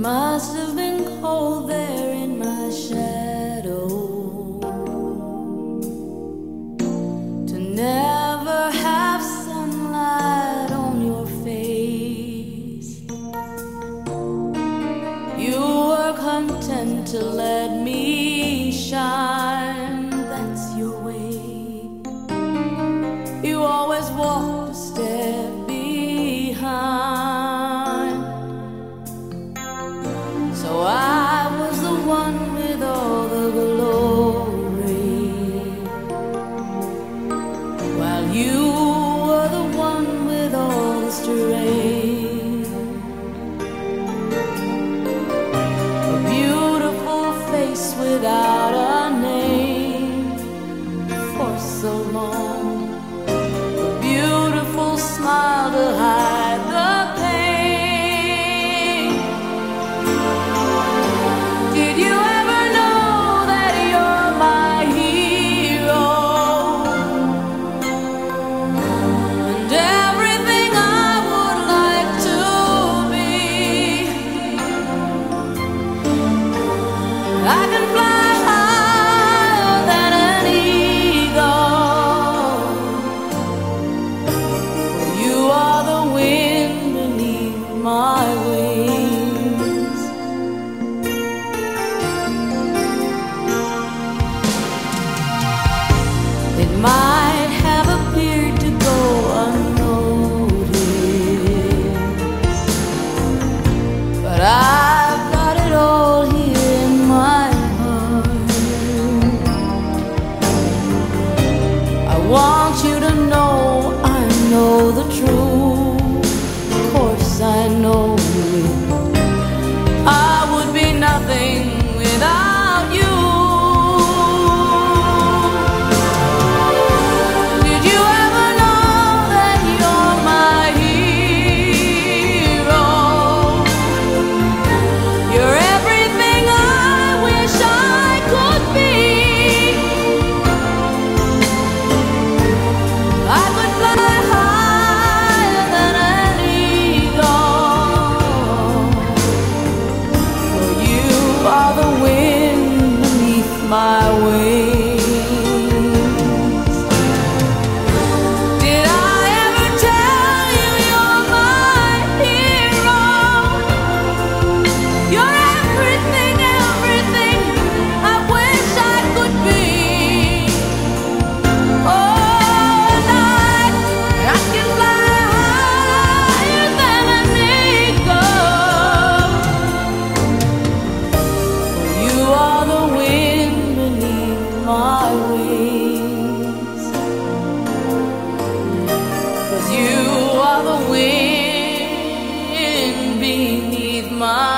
must have been cold there in my shadow to never have sunlight on your face. You were content to let me shine, that's your way. You always walked a step behind. So I was the one with all the glory, while you were the one with all the strength. A beautiful face without a name for so long, a beautiful smile to hide the my wings. It might have appeared to go unnoticed, but I've got it all here in my heart. I want you to know I know the truth. I know I would be nothing without you. Did you ever know that you're my hero? You're everything I wish I could be. I could fly higher than my wings. Did I ever tell you you're my hero? You're everything, everything I wish I could be. Oh, night I can fly higher than an eagle. You are the wind, my wings, 'cause you are the wind beneath my